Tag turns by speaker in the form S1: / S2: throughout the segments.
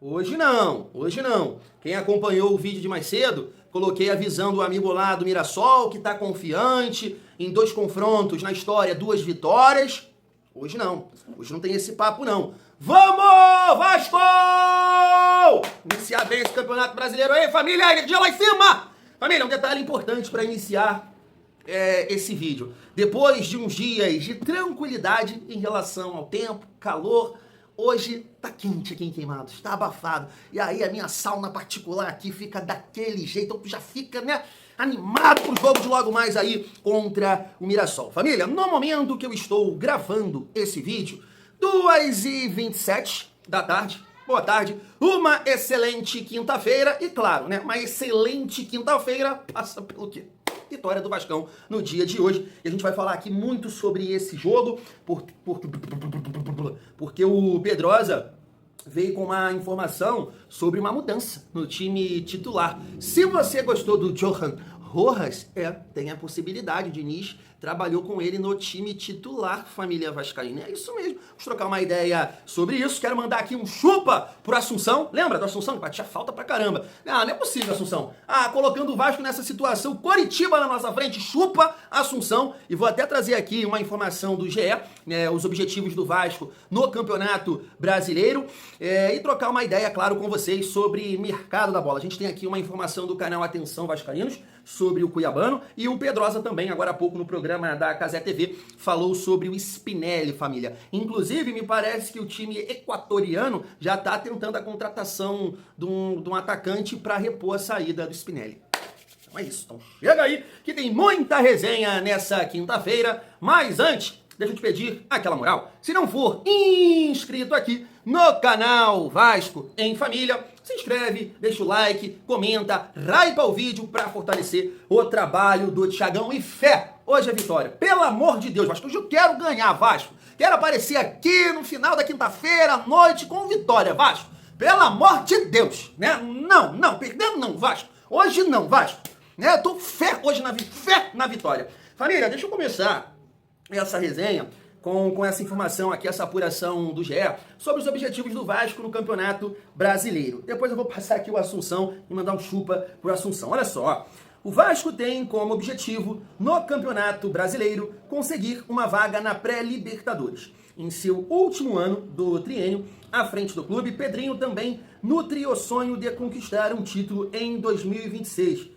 S1: Hoje não, hoje não. Quem acompanhou o vídeo de mais cedo, coloquei a visão do amigo lá do Mirassol, que tá confiante, em 2 confrontos na história, 2 vitórias. Hoje não, hoje não tem esse papo não. Vamos, Vasco! Iniciar bem esse Campeonato Brasileiro aí, família, energia lá em cima! Família, um detalhe importante para iniciar esse vídeo. Depois de uns dias de tranquilidade em relação ao tempo, calor, hoje tá quente aqui em Queimados, tá abafado. E aí a minha sauna particular aqui fica daquele jeito, então tu já fica, né, animado pro jogo de logo mais aí contra o Mirassol. Família, no momento que eu estou gravando esse vídeo, 2h27 da tarde, boa tarde, uma excelente quinta-feira e claro, né, uma excelente quinta-feira passa pelo quê? Vitória do Vascão no dia de hoje. E a gente vai falar aqui muito sobre esse jogo, porque o Pedrosa veio com uma informação sobre uma mudança no time titular. Se você gostou do Johan Rojas, tem a possibilidade, o Diniz trabalhou com ele no time titular, família vascaína. É isso mesmo. Vamos trocar uma ideia sobre isso. Quero mandar aqui um chupa pro Assunção. Lembra do Assunção? Que batia falta pra caramba. Não é possível, Assunção. Colocando o Vasco nessa situação. Coritiba na nossa frente. Chupa, Assunção. E vou até trazer aqui uma informação do GE, os objetivos do Vasco no Campeonato Brasileiro. E trocar uma ideia, claro, com vocês sobre mercado da bola. A gente tem aqui uma informação do canal Atenção Vascaínos sobre o Cuiabano, e o Pedrosa também, agora há pouco no programa da Cazé TV, falou sobre o Spinelli, família. Inclusive, me parece que o time equatoriano já está tentando a contratação de um atacante para repor a saída do Spinelli. Então é isso, então chega aí, que tem muita resenha nessa quinta-feira, mas antes, deixa eu te pedir aquela moral. Se não for inscrito aqui no canal Vasco em Família, se inscreve, deixa o like, comenta, raipa o vídeo para fortalecer o trabalho do Thiagão e fé. Hoje é vitória. Pelo amor de Deus, Vasco, hoje eu quero ganhar, Vasco. Quero aparecer aqui no final da quinta-feira à noite com vitória, Vasco. Pelo amor de Deus, né? Não, perdendo não, Vasco. Hoje não, Vasco. Né? Eu tô fé hoje fé na vitória. Família, deixa eu começar essa resenha com essa informação aqui, essa apuração do GE, sobre os objetivos do Vasco no Campeonato Brasileiro. Depois eu vou passar aqui o Assunção e mandar um chupa pro Assunção. Olha só, o Vasco tem como objetivo, no Campeonato Brasileiro, conseguir uma vaga na pré-Libertadores. Em seu último ano do triênio, à frente do clube, Pedrinho também nutre o sonho de conquistar um título em 2026.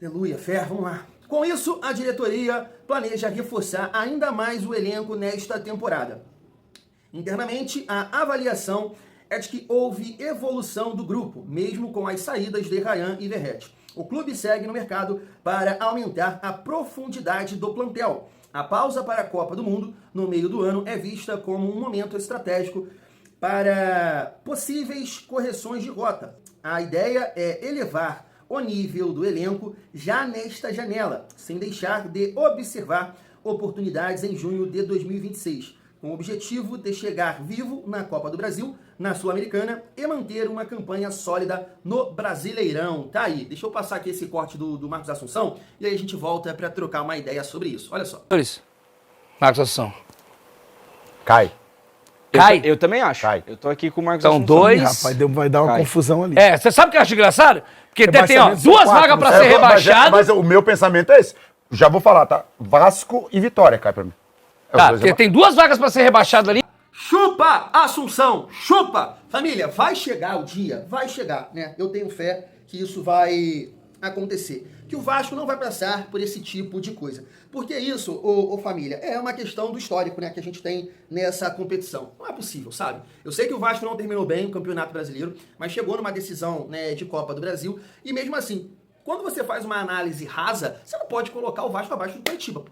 S1: Aleluia, fé, vamos lá. Com isso, a diretoria planeja reforçar ainda mais o elenco nesta temporada. Internamente, a avaliação é de que houve evolução do grupo, mesmo com as saídas de Ryan e Verratti. O clube segue no mercado para aumentar a profundidade do plantel. A pausa para a Copa do Mundo no meio do ano é vista como um momento estratégico para possíveis correções de rota. A ideia é elevar o nível do elenco já nesta janela, sem deixar de observar oportunidades em junho de 2026, com o objetivo de chegar vivo na Copa do Brasil, na Sul-Americana e manter uma campanha sólida no Brasileirão. Tá aí, deixa eu passar aqui esse corte do Marcos Assunção e aí a gente volta para trocar uma ideia sobre isso. Olha só.
S2: Marcos Assunção.
S3: Cai.
S2: Eu também acho.
S3: Cai.
S2: Eu tô aqui com o Marcos
S4: Então,
S2: Assunção.
S4: Rapaz, vai dar uma confusão ali.
S2: Você sabe o que eu acho engraçado? Porque tem, ó,
S4: Rebaixamento são
S2: 2
S4: quatro,
S2: vagas pra
S4: né?
S2: ser rebaixado.
S3: Mas o meu pensamento é esse. Já vou falar, tá? Vasco e Vitória cai pra mim.
S2: Tá, porque tem 2 vagas pra ser rebaixado ali.
S1: Chupa, Assunção, chupa! Família, vai chegar o dia, vai chegar, né? Eu tenho fé que isso vai acontecer. Que o Vasco não vai passar por esse tipo de coisa. Porque isso, família, é uma questão do histórico, né, que a gente tem nessa competição. Não é possível, sabe? Eu sei que o Vasco não terminou bem o Campeonato Brasileiro, mas chegou numa decisão, né, de Copa do Brasil, e mesmo assim, quando você faz uma análise rasa, você não pode colocar o Vasco abaixo do Coritiba, pô.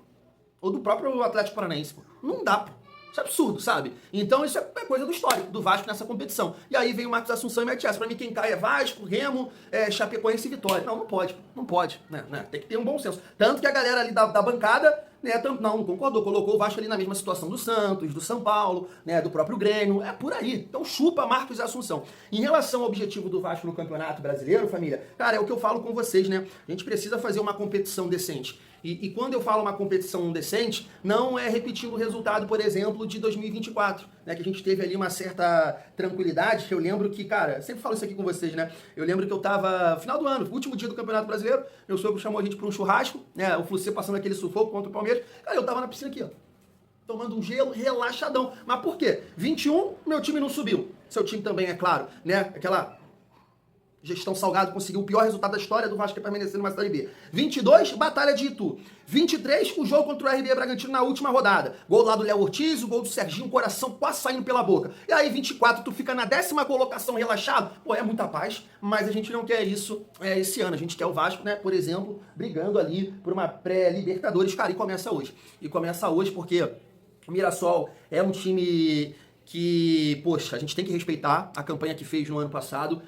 S1: Ou do próprio Atlético Paranaense, pô. Não dá, pô. Isso é absurdo, sabe? Então isso é coisa do histórico, do Vasco nessa competição. E aí vem o Marcos Assunção e mete essa. Pra mim quem cai é Vasco, Remo, Chapecoense e Vitória. Não pode, não pode, né? Tem que ter um bom senso. Tanto que a galera ali da bancada, né, não concordou, colocou o Vasco ali na mesma situação do Santos, do São Paulo, né, do próprio Grêmio, é por aí. Então chupa Marcos Assunção. Em relação ao objetivo do Vasco no Campeonato Brasileiro, família, cara, é o que eu falo com vocês, né? A gente precisa fazer uma competição decente. E quando eu falo uma competição decente, não é repetindo o resultado, por exemplo, de 2024, né? Que a gente teve ali uma certa tranquilidade, que eu lembro que, cara, sempre falo isso aqui com vocês, né? Eu lembro que eu tava, final do ano, último dia do Campeonato Brasileiro, meu sogro chamou a gente para um churrasco, né? O Flucê passando aquele sufoco contra o Palmeiras. Cara, eu tava na piscina aqui, ó, tomando um gelo, relaxadão. Mas por quê? 21, meu time não subiu. Seu time também, é claro, né? Aquela gestão Salgado conseguiu o pior resultado da história do Vasco permanecer numa Série B. 22, Batalha de Itu. 23, o jogo contra o RB Bragantino na última rodada. Gol lá do Léo Ortiz, o gol do Serginho, coração quase saindo pela boca. E aí, 24, tu fica na 10ª colocação relaxado. Pô, é muita paz, mas a gente não quer isso esse ano. A gente quer o Vasco, né, por exemplo, brigando ali por uma pré-Libertadores. Cara, e começa hoje. E começa hoje porque o Mirassol é um time que, poxa, a gente tem que respeitar a campanha que fez no ano passado.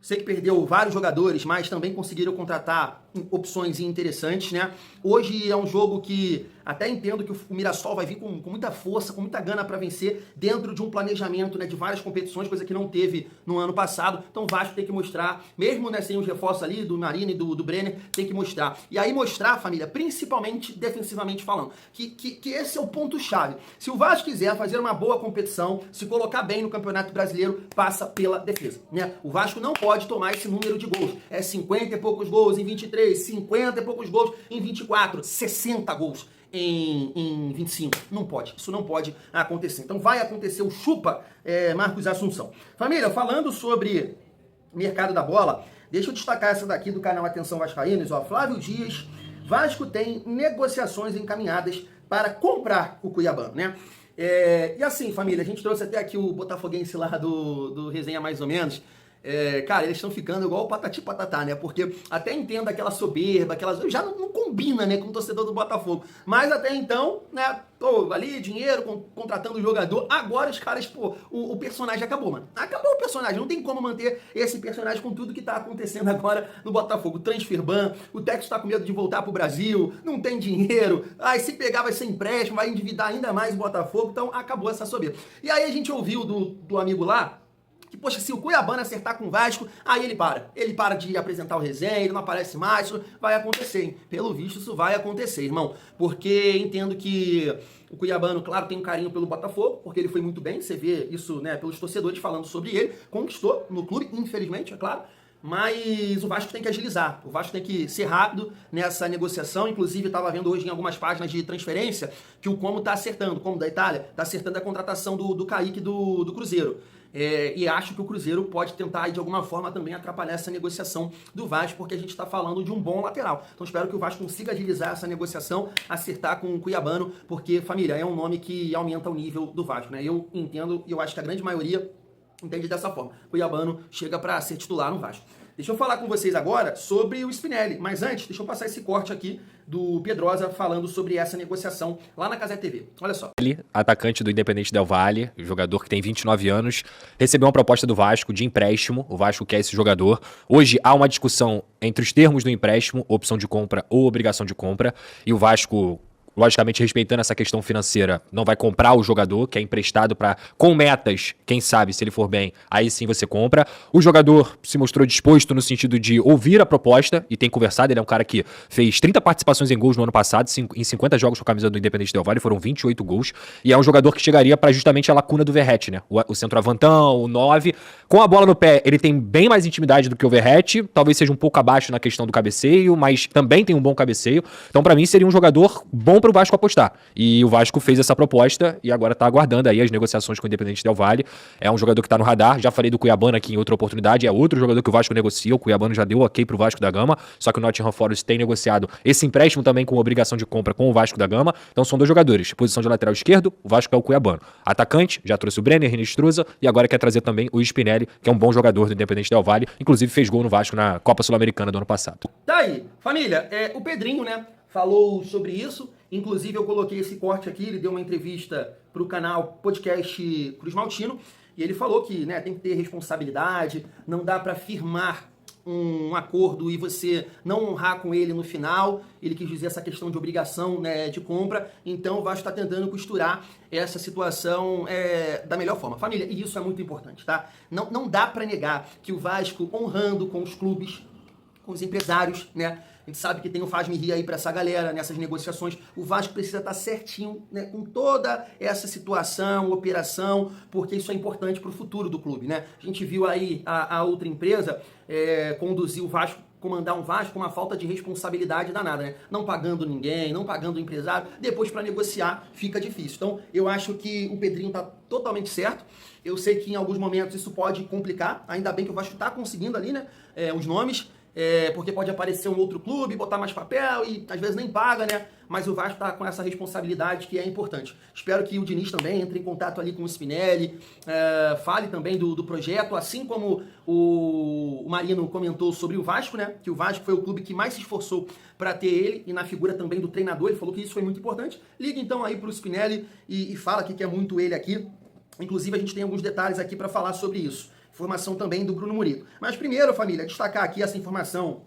S1: Sei que perdeu vários jogadores, mas também conseguiram contratar opções interessantes, né? Hoje é um jogo que até entendo que o Mirassol vai vir com muita força, com muita gana para vencer dentro de um planejamento, né, de várias competições, coisa que não teve no ano passado. Então o Vasco tem que mostrar, mesmo, né, sem os reforços ali do Marino e do Brenner, tem que mostrar. E aí mostrar, família, principalmente defensivamente falando, que esse é o ponto-chave. Se o Vasco quiser fazer uma boa competição, se colocar bem no Campeonato Brasileiro, passa pela defesa, né? O Vasco não pode tomar esse número de gols. É 50 e poucos gols em 23, 50 e poucos gols em 24, 60 gols em 25. Não pode. Isso não pode acontecer. Então vai acontecer o chupa Marcos Assunção. Família, falando sobre mercado da bola, deixa eu destacar essa daqui do canal Atenção Vascaínos. Ó, Flávio Dias, Vasco tem negociações encaminhadas para comprar o Cuiabano, né? E assim, família, a gente trouxe até aqui o botafoguense lá do Resenha Mais ou Menos. Cara, eles estão ficando igual o Patati Patatá, né? Porque até entendo aquela soberba, já não combina, né, com o torcedor do Botafogo. Mas até então, né, tô ali, dinheiro, contratando o jogador. Agora os caras, pô, o personagem acabou, mano. Acabou o personagem. Não tem como manter esse personagem com tudo que tá acontecendo agora no Botafogo. Transfer ban, o Texas tá com medo de voltar pro Brasil, não tem dinheiro. Aí se pegar vai ser empréstimo, vai endividar ainda mais o Botafogo. Então acabou essa soberba. E aí a gente ouviu do amigo lá, que, poxa, se o Cuiabano acertar com o Vasco, aí ele para. Ele para de apresentar o resenha, ele não aparece mais, isso vai acontecer, hein? Pelo visto, isso vai acontecer, irmão. Porque entendo que o Cuiabano, claro, tem um carinho pelo Botafogo, porque ele foi muito bem, você vê isso, né, pelos torcedores falando sobre ele, conquistou no clube, infelizmente, é claro. Mas o Vasco tem que agilizar, o Vasco tem que ser rápido nessa negociação. Inclusive, eu estava vendo hoje em algumas páginas de transferência que o Como está acertando, como da Itália, está acertando a contratação do Kaique do Cruzeiro. E acho que o Cruzeiro pode tentar, de alguma forma, também atrapalhar essa negociação do Vasco, porque a gente está falando de um bom lateral. Então espero que o Vasco consiga agilizar essa negociação, acertar com o Cuiabano, porque, família, é um nome que aumenta o nível do Vasco, né? Eu entendo, e eu acho que a grande maioria entende dessa forma. O Cuiabano chega para ser titular no Vasco. Deixa eu falar com vocês agora sobre o Spinelli, mas antes, deixa eu passar esse corte aqui do Pedrosa falando sobre essa negociação lá na Cazé TV. Olha só.
S5: Ele, atacante do Independente Del Valle, jogador que tem 29 anos, recebeu uma proposta do Vasco de empréstimo. O Vasco quer esse jogador. Hoje há uma discussão entre os termos do empréstimo, opção de compra ou obrigação de compra, e o Vasco, logicamente respeitando essa questão financeira, não vai comprar o jogador, que é emprestado com metas, quem sabe, se ele for bem, aí sim você compra. O jogador se mostrou disposto no sentido de ouvir a proposta e tem conversado. Ele é um cara que fez 30 participações em gols no ano passado, em 50 jogos com a camisa do Independente Del Valle, foram 28 gols, e é um jogador que chegaria para justamente a lacuna do Verratti, né? O centroavantão, o 9, com a bola no pé, ele tem bem mais intimidade do que o Verratti, talvez seja um pouco abaixo na questão do cabeceio, mas também tem um bom cabeceio. Então, para mim, seria um jogador bom para o Vasco apostar. E o Vasco fez essa proposta e agora tá aguardando aí as negociações com o Independente Del Valle. É um jogador que tá no radar. Já falei do Cuiabano aqui em outra oportunidade. É outro jogador que o Vasco negocia. O Cuiabano já deu ok pro Vasco da Gama, só que o Nottingham Forest tem negociado esse empréstimo também com obrigação de compra com o Vasco da Gama. Então são dois jogadores. Posição de lateral esquerdo, o Vasco é o Cuiabano. Atacante, já trouxe o Brenner, René Struza, e agora quer trazer também o Spinelli, que é um bom jogador do Independente Del Valle. Inclusive fez gol no Vasco na Copa Sul-Americana do ano passado.
S1: Tá aí, família, o Pedrinho, né, falou sobre isso. Inclusive eu coloquei esse corte aqui, ele deu uma entrevista pro canal Podcast Cruz Maltino, e ele falou que, né, tem que ter responsabilidade, não dá para firmar um acordo e você não honrar com ele no final. Ele quis dizer essa questão de obrigação, né, de compra. Então o Vasco está tentando costurar essa situação da melhor forma. Família, e isso é muito importante, tá? Não dá para negar que o Vasco, honrando com os clubes, com os empresários, né? A gente sabe que tem o faz-me-rir aí para essa galera nessas negociações. O Vasco precisa estar certinho, né, com toda essa situação, operação, porque isso é importante para o futuro do clube, né? A gente viu aí a outra empresa conduzir o Vasco, comandar um Vasco com uma falta de responsabilidade danada, né? Não pagando ninguém, não pagando o empresário, depois para negociar fica difícil. Então eu acho que o Pedrinho tá totalmente certo. Eu sei que em alguns momentos isso pode complicar, ainda bem que o Vasco tá conseguindo ali, né, os nomes, porque pode aparecer um outro clube, botar mais papel e às vezes nem paga, né? Mas o Vasco tá com essa responsabilidade que é importante. Espero que o Diniz também entre em contato ali com o Spinelli, fale também do projeto, assim como o Marino comentou sobre o Vasco, né? Que o Vasco foi o clube que mais se esforçou para ter ele, e na figura também do treinador, ele falou que isso foi muito importante. Liga então aí pro Spinelli e fala que é muito ele aqui. Inclusive a gente tem alguns detalhes aqui para falar sobre isso. Informação também do Bruno Murito. Mas primeiro, família, destacar aqui essa informação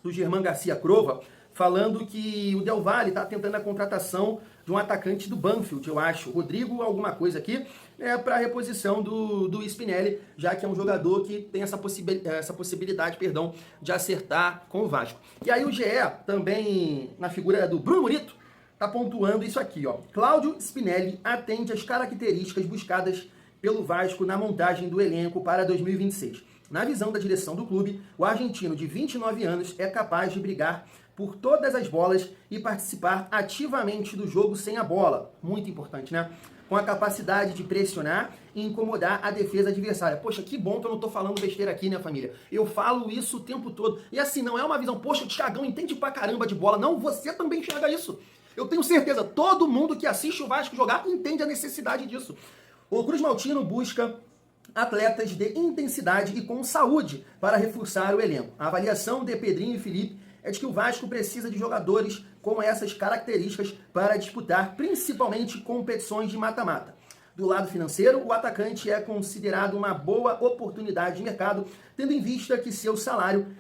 S1: do Germán Garcia Crova, falando que o Del Valle está tentando a contratação de um atacante do Banfield, eu acho. Rodrigo alguma coisa aqui, para a reposição do Spinelli, já que é um jogador que tem essa possibilidade, de acertar com o Vasco. E aí o GE, também na figura do Bruno Murito, está pontuando isso aqui, ó. Cláudio Spinelli atende às características buscadas pelo Vasco na montagem do elenco para 2026. Na visão da direção do clube, o argentino de 29 anos é capaz de brigar por todas as bolas e participar ativamente do jogo sem a bola. Muito importante, né? Com a capacidade de pressionar e incomodar a defesa adversária. Poxa, que bom que eu não tô falando besteira aqui, né, família? Eu falo isso o tempo todo. E assim, não é uma visão, poxa, o Thiagão entende pra caramba de bola. Não, você também enxerga isso. Eu tenho certeza, todo mundo que assiste o Vasco jogar entende a necessidade disso. O Cruz Maltino busca atletas de intensidade e com saúde para reforçar o elenco. A avaliação de Pedrinho e Felipe é de que o Vasco precisa de jogadores com essas características para disputar principalmente competições de mata-mata. Do lado financeiro, o atacante é considerado uma boa oportunidade de mercado, tendo em vista que seu salário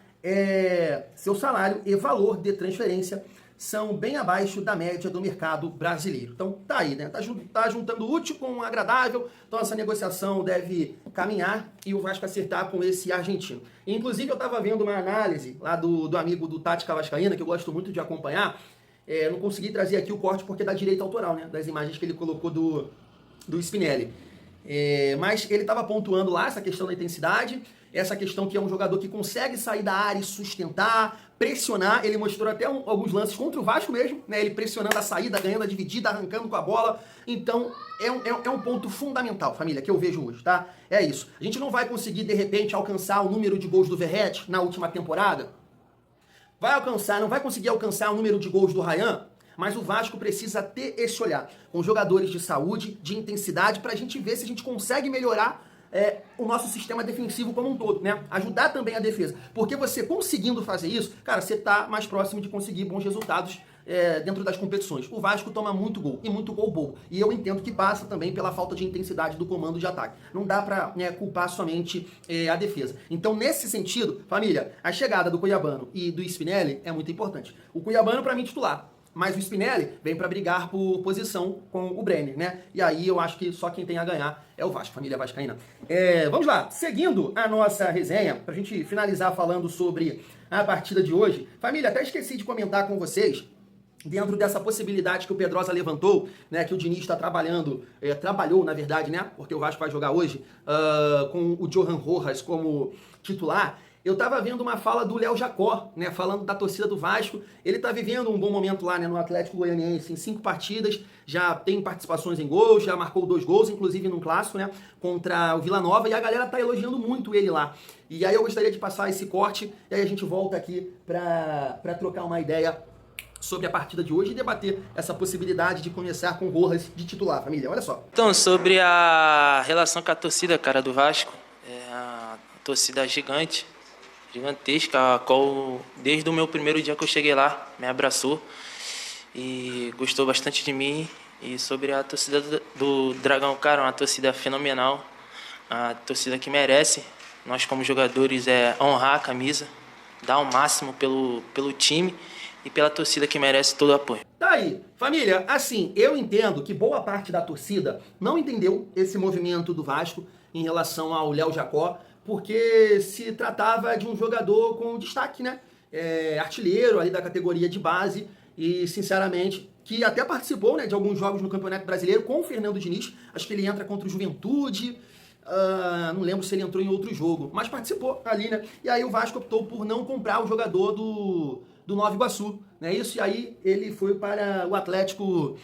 S1: e valor de transferência são bem abaixo da média do mercado brasileiro. Então tá aí, né? Tá juntando o útil com o agradável, então essa negociação deve caminhar e o Vasco acertar com esse argentino. Inclusive eu tava vendo uma análise lá do amigo do Tática Vascaína, que eu gosto muito de acompanhar, não consegui trazer aqui o corte porque é da direito autoral, né? Das imagens que ele colocou do Spinelli. Mas ele estava pontuando lá essa questão da intensidade, essa questão que é um jogador que consegue sair da área e sustentar, pressionar. Ele mostrou até alguns lances contra o Vasco mesmo, né? Ele pressionando a saída, ganhando a dividida, arrancando com a bola. Então é um ponto fundamental, família, que eu vejo hoje, tá? É isso. A gente não vai conseguir, de repente, alcançar o número de gols do Verratti na última temporada. Não vai conseguir alcançar o número de gols do Ryan, mas o Vasco precisa ter esse olhar com jogadores de saúde, de intensidade, para a gente ver se a gente consegue melhorar o nosso sistema defensivo como um todo, né? Ajudar também a defesa. Porque você conseguindo fazer isso, cara, você tá mais próximo de conseguir bons resultados dentro das competições. O Vasco toma muito gol, e muito gol bobo. E eu entendo que passa também pela falta de intensidade do comando de ataque. Não dá pra culpar somente a defesa. Então, nesse sentido, família, a chegada do Cuiabano e do Spinelli é muito importante. O Cuiabano, pra mim, titular. Mas o Spinelli vem para brigar por posição com o Brenner, né? E aí eu acho que só quem tem a ganhar é o Vasco, família vascaína. Vamos lá, seguindo a nossa resenha, pra gente finalizar falando sobre a partida de hoje. Família, até esqueci de comentar com vocês, dentro dessa possibilidade que o Pedrosa levantou, né, que o Diniz está trabalhou, na verdade, né, porque o Vasco vai jogar hoje, com o Johan Rojas como titular. Eu tava vendo uma fala do Léo Jacó, né, falando da torcida do Vasco. Ele tá vivendo um bom momento lá, né, no Atlético Goianiense, em 5 partidas, já tem participações em gols, já marcou 2 gols, inclusive num clássico, né, contra o Vila Nova, e a galera tá elogiando muito ele lá. E aí eu gostaria de passar esse corte, e aí a gente volta aqui pra trocar uma ideia sobre a partida de hoje e debater essa possibilidade de começar com Rojas de titular, família. Olha só.
S6: Então, sobre a relação com a torcida, cara, do Vasco, a torcida gigantesca, a qual desde o meu primeiro dia que eu cheguei lá me abraçou e gostou bastante de mim. E sobre a torcida do Dragão, cara, uma torcida fenomenal, a torcida que merece. Nós como jogadores honrar a camisa, dar o máximo pelo time e pela torcida que merece todo o apoio.
S1: Tá aí, família, assim, eu entendo que boa parte da torcida não entendeu esse movimento do Vasco em relação ao Léo Jacó, porque se tratava de um jogador com destaque, né? artilheiro ali da categoria de base e, sinceramente, que até participou, né, de alguns jogos no Campeonato Brasileiro com o Fernando Diniz. Acho que ele entra contra o Juventude, não lembro se ele entrou em outro jogo, mas participou ali, né? E aí o Vasco optou por não comprar o jogador do Nova Iguaçu, né? Isso, e aí ele foi para o Atlético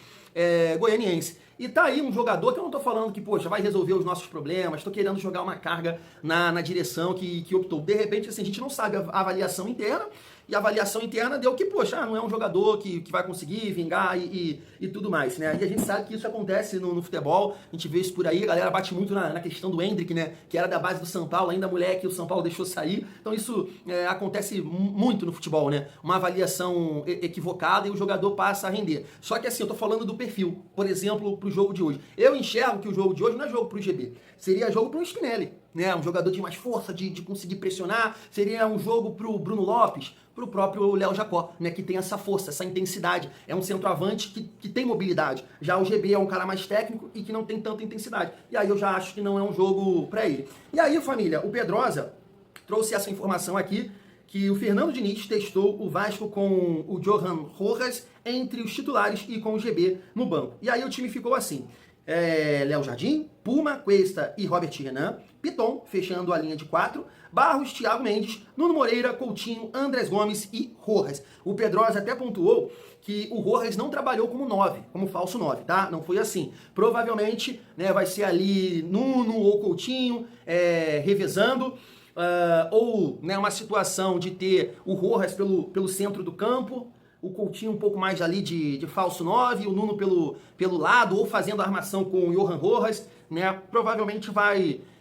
S1: Goianiense. E tá aí um jogador que eu não tô falando que, poxa, vai resolver os nossos problemas, tô querendo jogar uma carga na direção que optou. De repente, assim, a gente não sabe a avaliação interna, e a avaliação interna deu que, poxa, não é um jogador que vai conseguir vingar e tudo mais, né? E a gente sabe que isso acontece no futebol, a gente vê isso por aí, a galera bate muito na questão do Hendrick, né? Que era da base do São Paulo, ainda moleque, o São Paulo deixou sair. Então isso acontece muito no futebol, né? Uma avaliação equivocada e o jogador passa a render. Só que assim, eu tô falando do perfil, por exemplo, pro jogo de hoje. Eu enxergo que o jogo de hoje não é jogo pro GB, seria jogo pro Spinelli, né? Um jogador de mais força, de conseguir pressionar, seria um jogo pro Bruno Lopes, pro próprio Léo Jacó, né, que tem essa força, essa intensidade. É um centroavante que tem mobilidade. Já o GB é um cara mais técnico e que não tem tanta intensidade. E aí eu já acho que não é um jogo para ele. E aí, família, o Pedrosa trouxe essa informação aqui, que o Fernando Diniz testou o Vasco com o Johan Rojas entre os titulares e com o GB no banco. E aí o time ficou assim: Léo Jardim, Puma, Cuesta e Robert Renan, Piton, fechando a linha de 4, Barros, Thiago Mendes, Nuno Moreira, Coutinho, Andrés Gomes e Rojas. O Pedrosa até pontuou que o Rojas não trabalhou como 9, como falso 9, tá? Não foi assim. Provavelmente, né, vai ser ali Nuno ou Coutinho revezando, ou, né, uma situação de ter o Rojas pelo centro do campo, o Coutinho um pouco mais ali de falso 9, o Nuno pelo lado, ou fazendo a armação com o Johan Rojas, né? Provavelmente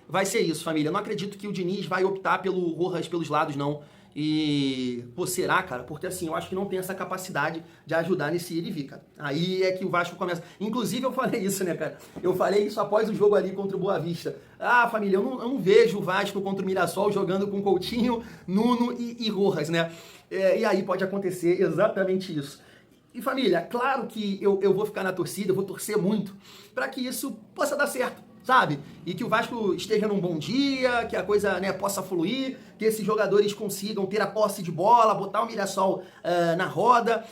S1: vai ser isso, família. Eu não acredito que o Diniz vai optar pelo Rojas pelos lados, não. E, pô, será, cara? Porque assim, eu acho que não tem essa capacidade de ajudar nesse ir e vir, cara. Aí é que o Vasco começa. Inclusive, eu falei isso, né, cara? Eu falei isso após o jogo ali contra o Boa Vista. Ah, família, eu não vejo o Vasco contra o Mirassol jogando com Coutinho, Nuno e Rojas, né? E aí pode acontecer exatamente isso. E família, claro que eu vou ficar na torcida, eu vou torcer muito para que isso possa dar certo, sabe? E que o Vasco esteja num bom dia, que a coisa, né, possa fluir, que esses jogadores consigam ter a posse de bola, botar o Mirassol na roda,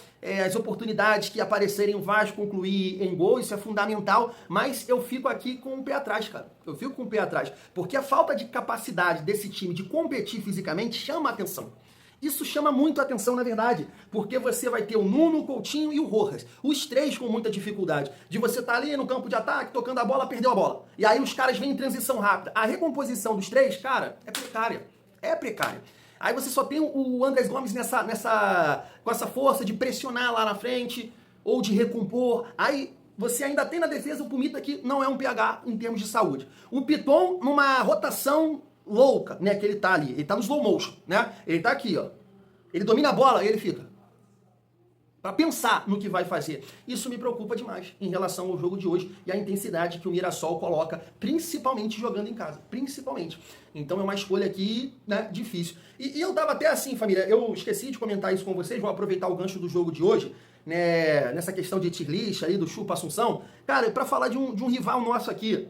S1: as oportunidades que aparecerem o Vasco concluir em gol, isso é fundamental, mas eu fico aqui com o pé atrás, cara. Eu fico com o pé atrás, porque a falta de capacidade desse time de competir fisicamente chama a atenção. Isso chama muito a atenção, na verdade, porque você vai ter o Nuno, o Coutinho e o Rojas. Os três com muita dificuldade. De você estar ali no campo de ataque, tocando a bola, perdeu a bola. E aí os caras vêm em transição rápida. A recomposição dos três, cara, é precária. É precária. Aí você só tem o Andrés Gomes com essa força de pressionar lá na frente, ou de recompor. Aí você ainda tem na defesa o Pumita, que não é um PH em termos de saúde. O Piton numa rotação louca, né, que ele tá ali, ele tá no slow motion, né, ele tá aqui, ó, ele domina a bola e ele fica pra pensar no que vai fazer. Isso me preocupa demais em relação ao jogo de hoje e a intensidade que o Mirassol coloca, principalmente jogando em casa, principalmente. Então é uma escolha aqui, né, difícil. E eu tava até assim, família, eu esqueci de comentar isso com vocês, vou aproveitar o gancho do jogo de hoje, né, nessa questão de tier list ali, do Chupa Assunção, cara, pra falar de um rival nosso aqui,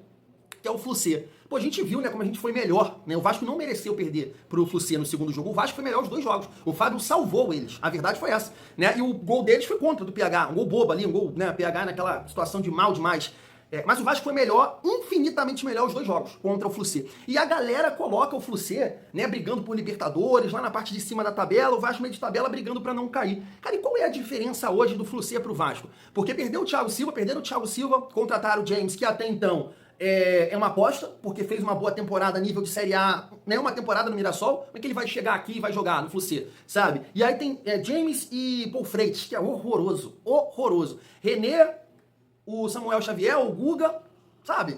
S1: que é o Flucê. Pô, a gente viu, né, como a gente foi melhor, né? O Vasco não mereceu perder pro Flucê no segundo jogo. O Vasco foi melhor os dois jogos. O Fábio salvou eles. A verdade foi essa, né? E o gol deles foi contra do PH. Um gol bobo ali, um gol, né, PH naquela situação de mal demais. Mas o Vasco foi melhor, infinitamente melhor os dois jogos contra o Flucê. E a galera coloca o Flucê, né, brigando por Libertadores, lá na parte de cima da tabela, o Vasco meio de tabela brigando pra não cair. Cara, e qual é a diferença hoje do Flucê pro Vasco? Porque perderam o Thiago Silva, contrataram o James, que até então é uma aposta, porque fez uma boa temporada a nível de Série A, né, uma temporada no Mirassol, como é que ele vai chegar aqui e vai jogar no Flucê, sabe? E aí tem James e Paul Freitas, que é horroroso, horroroso. René, o Samuel Xavier, o Guga, sabe?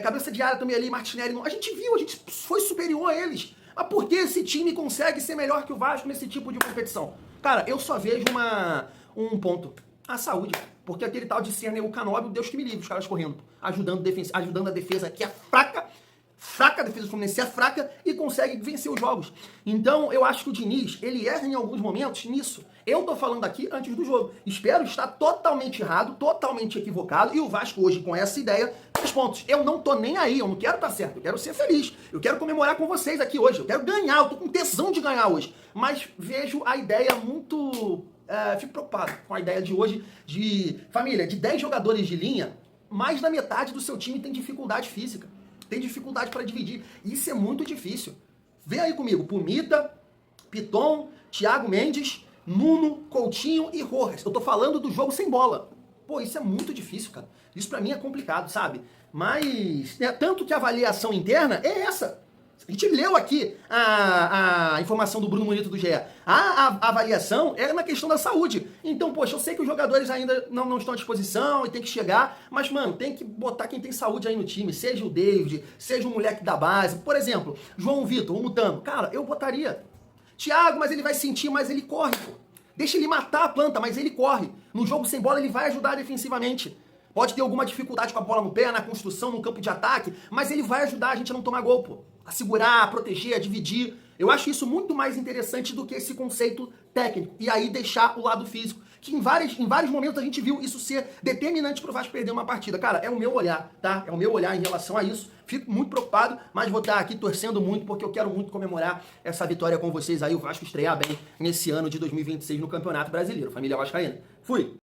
S1: Cabeça de área também ali, Martinelli, a gente viu, a gente foi superior a eles. Mas por que esse time consegue ser melhor que o Vasco nesse tipo de competição? Cara, eu só vejo um ponto. A saúde. Porque aquele tal de Cerner, o Canóbio, Deus que me livre, os caras correndo, ajudando a defesa, que é fraca, a defesa do Fluminense é fraca e consegue vencer os jogos. Então, eu acho que o Diniz, ele erra em alguns momentos nisso. Eu tô falando aqui antes do jogo. Espero estar totalmente errado, totalmente equivocado, e o Vasco hoje, com essa ideia, 3 pontos. Eu não tô nem aí, eu não quero estar certo, eu quero ser feliz. Eu quero comemorar com vocês aqui hoje, eu quero ganhar, eu tô com tesão de ganhar hoje. Mas vejo a ideia muito... fico preocupado com a ideia de hoje de... Família, de 10 jogadores de linha, mais da metade do seu time tem dificuldade física. Tem dificuldade para dividir. Isso é muito difícil. Vem aí comigo, Pumita, Piton, Thiago Mendes, Nuno, Coutinho e Rojas. Eu tô falando do jogo sem bola. Pô, isso é muito difícil, cara. Isso pra mim é complicado, sabe? Mas, tanto que a avaliação interna é essa. A gente leu aqui a informação do Bruno Munito do GE. A avaliação é na questão da saúde. Então, poxa, eu sei que os jogadores ainda não estão à disposição e tem que chegar, mas, mano, tem que botar quem tem saúde aí no time, seja o David, seja o moleque da base. Por exemplo, João Vitor, o Mutano. Cara, eu botaria. Thiago, mas ele vai sentir, mas ele corre, pô. Deixa ele matar a planta, mas ele corre. No jogo sem bola ele vai ajudar defensivamente. Pode ter alguma dificuldade com a bola no pé, na construção, no campo de ataque, mas ele vai ajudar a gente a não tomar gol, pô. A segurar, a proteger, a dividir. Eu acho isso muito mais interessante do que esse conceito técnico. E aí deixar o lado físico. Que em vários momentos a gente viu isso ser determinante pro Vasco perder uma partida. Cara, é o meu olhar, tá? É o meu olhar em relação a isso. Fico muito preocupado, mas vou estar aqui torcendo muito, porque eu quero muito comemorar essa vitória com vocês aí, o Vasco estrear bem nesse ano de 2026 no Campeonato Brasileiro. Família vascaína. Fui!